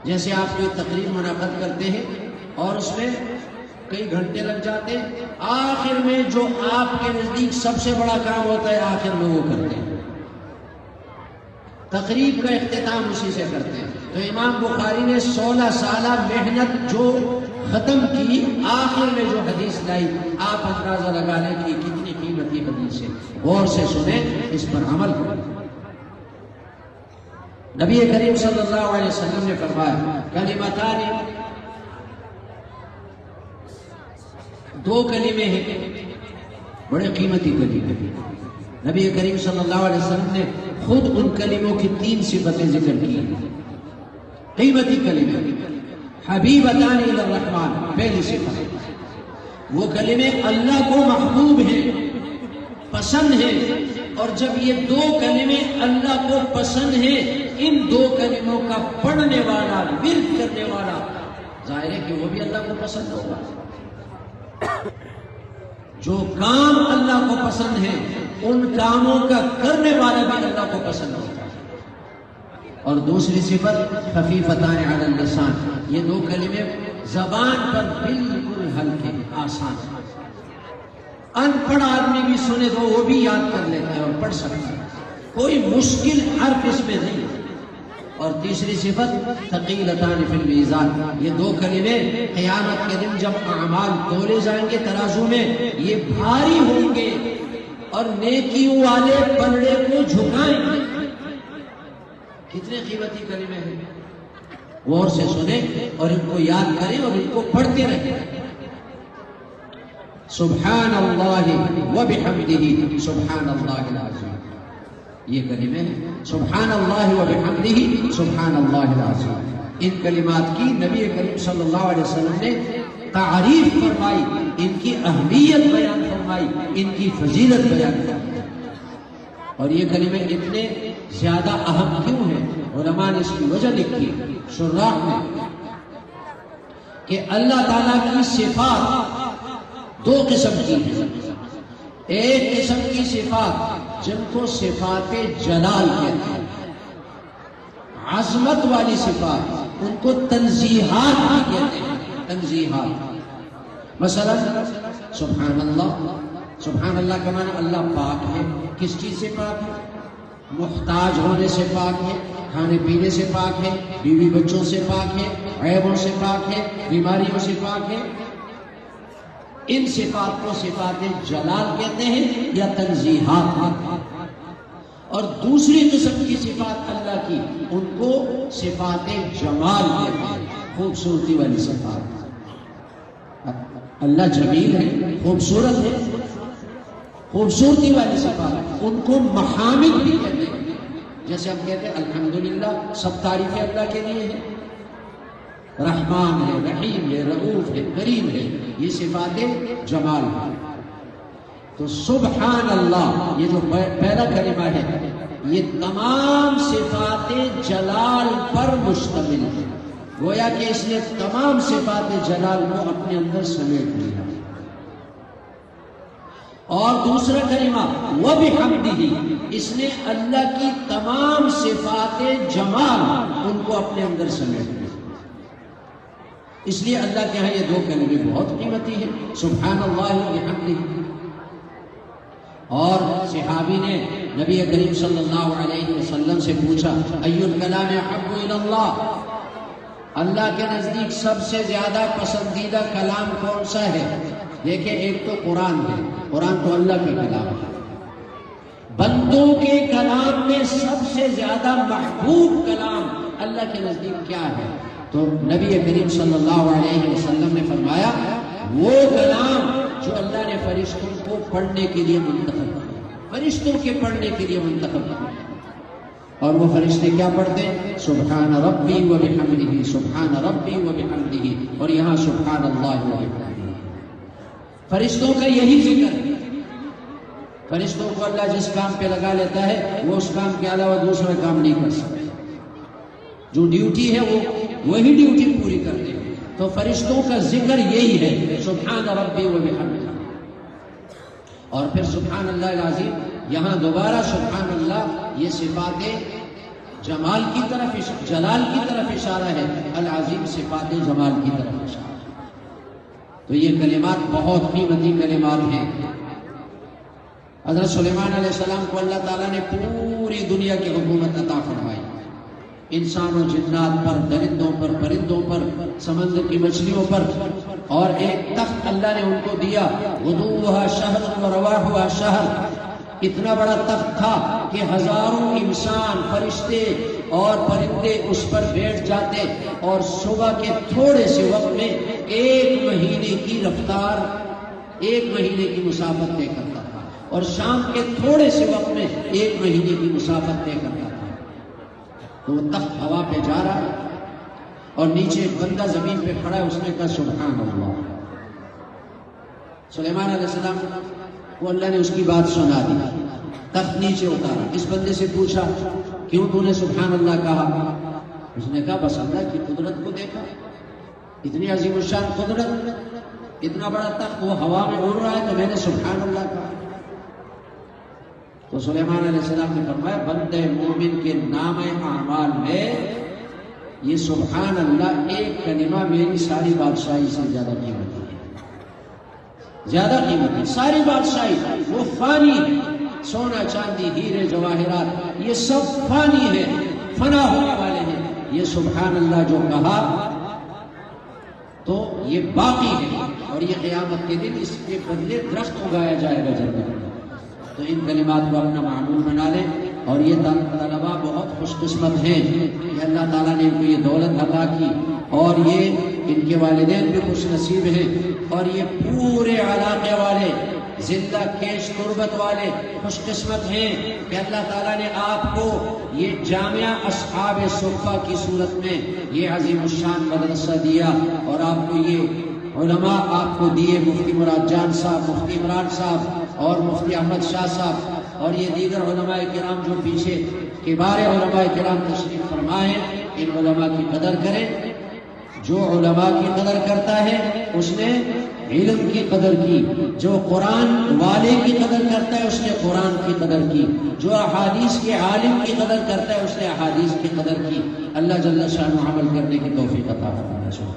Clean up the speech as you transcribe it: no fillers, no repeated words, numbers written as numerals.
جیسے آپ کوئی تقریر منعقد کرتے ہیں اور اس میں کئی گھنٹے لگ جاتے ہیں، آخر میں جو آپ کے نزدیک سب سے بڑا کام ہوتا ہے آخر میں وہ کرتے ہیں، تقریب کا اختتام اسی سے کرتے ہیں۔ تو امام بخاری نے 16 سالہ محنت جو ختم کی، آخر میں جو حدیث لائی، آپ اندازہ لگا لیں کہ کتنی قیمتی حدیث ہے، غور سے سنیں، اس پر عمل کریں۔ نبی کریم صلی اللہ علیہ وسلم نے فرمایا کلمتان، دو کلمے ہیں بڑے قیمتی کلمے ہیں۔ نبی کریم صلی اللہ علیہ وسلم نے خود ان کلموں کی 3 صفتیں ذکر کی، قیمتی کلمے، حبیبتان الی الرحمن، پہلی صفت، وہ کلمے اللہ کو محبوب ہیں، پسند ہیں، اور جب یہ 2 کلمے اللہ کو پسند ہیں، ان 2 کلموں کا پڑھنے والا، ورد کرنے والا، ظاہر ہے کہ وہ بھی اللہ کو پسند ہوگا۔ جو کام اللہ کو پسند ہے ان کاموں کا کرنے والا بھی اللہ کو پسند ہوتا ہے۔ اور دوسری صفت خفیفتان علی اللسان، یہ 2 کلمے زبان پر بالکل ہلکے، آسان، ان پڑھ آدمی بھی سنے تو وہ بھی یاد کر لیتا ہے اور پڑھ سکتا ہے، کوئی مشکل حرف اس میں نہیں۔ اور تیسری صفت ثقیلتان فی المیزان، یہ 2 کلمے قیامت کے دن جب اعمال تولے جائیں گے ترازو میں، یہ بھاری ہوں گے اور نیکیوں والے پلڑے کو جھکائیں گے۔ کتنے قیمتی کلمے ہیں، غور سے سنیں اور ان کو یاد کریں اور ان کو پڑھتے رہیں۔ سبحان اللہ وبحمدہ، سبحان اللہ العظیم، یہ کلمے ہیں، سبحان اللہ وبحمدہ، سبحان اللہ العظیم۔ ان کلمات کی نبی کریم صلی اللہ علیہ وسلم نے تعریف فرمائی، ان کی اہمیت بیان فرمائی، ان کی فضیلت بیان فرمائی۔ اور یہ کلمے اتنے زیادہ اہم کیوں ہیں؟ علماء نے اس کی وجہ لکھی شراح میں کہ اللہ تعالیٰ کی صفات 2 قسم کی ہیں۔ ایک قسم کی صفات جن کو صفات جلال کہتے ہیں، عظمت والی صفات، ان کو تنزیہات بھی کہتے ہیں، تنزیہات۔ مثلا سبحان اللہ، سبحان اللہ کا معنی اللہ پاک ہے۔ کس چیز سے پاک ہے؟ محتاج ہونے سے پاک ہے، کھانے پینے سے پاک ہے، بیوی بچوں سے پاک ہے، عیبوں سے پاک ہے، بیماریوں سے پاک ہے۔ ان صفات کو صفات جلال کہتے ہیں یا تنزیہات ہیں۔ اور دوسری قسم کی صفات اللہ کی، ان کو صفات جمال کہتے ہیں، خوبصورتی والی صفات۔ اللہ جمیل ہے، خوبصورت ہے، خوبصورتی والی صفات، ان کو محامد بھی کہتے ہیں۔ جیسے ہم کہتے ہیں الحمدللہ، سب تعریفیں اللہ کے لیے ہیں، رحمان ہے، رحیم ہے، رؤوف ہے، کریم ہے، یہ صفات جمال ہے۔ تو سبحان اللہ، یہ جو پہلا کلمہ ہے، یہ تمام صفات جلال پر مشتمل ہے، گویا کہ اس نے تمام صفات جلال کو اپنے اندر سمیٹ لیا۔ اور دوسرا کلمہ وَبِحَمْدِهِ، اس نے اللہ کی تمام صفات جمال ان کو اپنے اندر سمیٹ لیا۔ اس لیے اللہ کے ہاں یہ 2 کلمے بہت قیمتی ہیں، سبحان اللہ وبحمدہ۔ اور صحابی نے نبی کریم صلی اللہ علیہ وسلم سے پوچھا ای الکلام احب الی اللہ، اللہ کے نزدیک سب سے زیادہ پسندیدہ کلام کون سا ہے؟ دیکھیں، ایک تو قرآن ہے، قرآن تو اللہ کا کلام ہے۔ بندوں کے کلام میں سب سے زیادہ محبوب کلام اللہ کے نزدیک کیا ہے؟ تو نبی کریم صلی اللہ علیہ وسلم نے فرمایا وہ کلام جو اللہ نے فرشتوں کو پڑھنے کے لیے منتخب کیا، فرشتوں کے پڑھنے کے لیے منتخب کیا۔ اور وہ فرشتے کیا پڑھتے ہیں؟ سبحان ربی و بحمدہ، سبحان ربی و بحمدہ، اور یہاں سبحان اللہ و بحمدہ۔ فرشتوں کا یہی ذکر ہے۔ فرشتوں کو اللہ جس کام پہ لگا لیتا ہے وہ اس کام کے علاوہ دوسرا کام نہیں کر سکتے، جو ڈیوٹی ہے وہ وہی ڈیوٹی پوری کرتے ہیں۔ تو فرشتوں کا ذکر یہی ہے، سبحان ربی و بحمدہ۔ اور پھر سبحان اللہ العظیم، یہاں دوبارہ سبحان اللہ، یہ صفات جمال کی طرف جلال کی طرف اشارہ ہے، العظیم صفات جمال کی طرف اشارہ ہے۔ تو یہ کلمات بہت قیمتی کلمات ہیں۔ حضرت سلیمان علیہ السلام کو اللہ تعالیٰ نے پوری دنیا کی حکومت عطا فرمائی، انسان و جنات پر، درندوں پر، پرندوں پر، سمندر کی مچھلیوں پر، اور ایک تخت اللہ نے ان کو دیا، غدوها شہر و رواحها شہر۔ اتنا بڑا تخت تھا کہ ہزاروں انسان، فرشتے اور پرندے اس پر بیٹھ جاتے، اور صبح کے تھوڑے سے وقت میں 1 مہینے کی رفتار، 1 مہینے کی مسافت طے کرتا تھا، اور شام کے تھوڑے سے وقت میں 1 مہینے کی مسافت طے کرتا تھا۔ تو وہ تخت ہوا پہ جا رہا ہے، اور نیچے ایک بندہ زمین پہ کھڑا ہے، اس نے کہا سبحان اللہ۔ سلیمان علیہ السلام کو اللہ نے اس کی بات سنا دی، تخت نیچے اتارا، اس بندے سے پوچھا کیوں تو نے سبحان اللہ کہا؟ اس نے کہا بس اللہ کی قدرت کو دیکھا، اتنی عظیم الشان قدرت، اتنا بڑا تخت وہ ہوا میں اڑ رہا ہے تو میں نے سبحان اللہ کہا۔ تو سلیمان علیہ السلام نے فرمایا بندے مومن کے نام اعمال میں یہ سبحان اللہ ایک کلمہ میری ساری بادشاہی سے زیادہ قیمتی ہے، زیادہ قیمتی۔ ساری بادشاہی وہ فانی ہے، سونا چاندی ہیرے جواہرات یہ سب فانی ہے، فنا ہونے والے ہیں، یہ سبحان اللہ جو کہا تو یہ باقی ہے، اور یہ قیامت کے دن اس کے بدلے درخت اگایا جائے گا جنت میں۔ تو ان کلمات کو اپنا معمول بنا لیں، اور یہ طلباء بہت خوش قسمت ہیں کہ اللہ تعالیٰ نے ان کو یہ دولت عطا کی، اور یہ ان کے والدین بھی خوش نصیب ہیں، اور یہ پورے علاقے والے زندہ کیش تربت والے خوش قسمت ہیں کہ اللہ تعالیٰ نے آپ کو یہ جامعہ اصحاب صفہ کی صورت میں یہ عظیم الشان مدرسہ دیا، اور آپ کو یہ علماء آپ کو دیے، مفتی مراد جان صاحب، مفتی عمران صاحب اور مفتی احمد شاہ صاحب، اور یہ دیگر علماء کرام جو پیچھے کبار علماء کرام تشریف فرمائے، ان علماء کی قدر کریں۔ جو علماء کی قدر کرتا ہے اس نے علم کی قدر کی، جو قرآن والے کی قدر کرتا ہے اس نے قرآن کی قدر کی، جو احادیث کے عالم کی قدر کرتا ہے اس نے احادیث کی قدر کی۔ اللہ جل شانہ عمل کرنے کی توفیق عطا فرمائے۔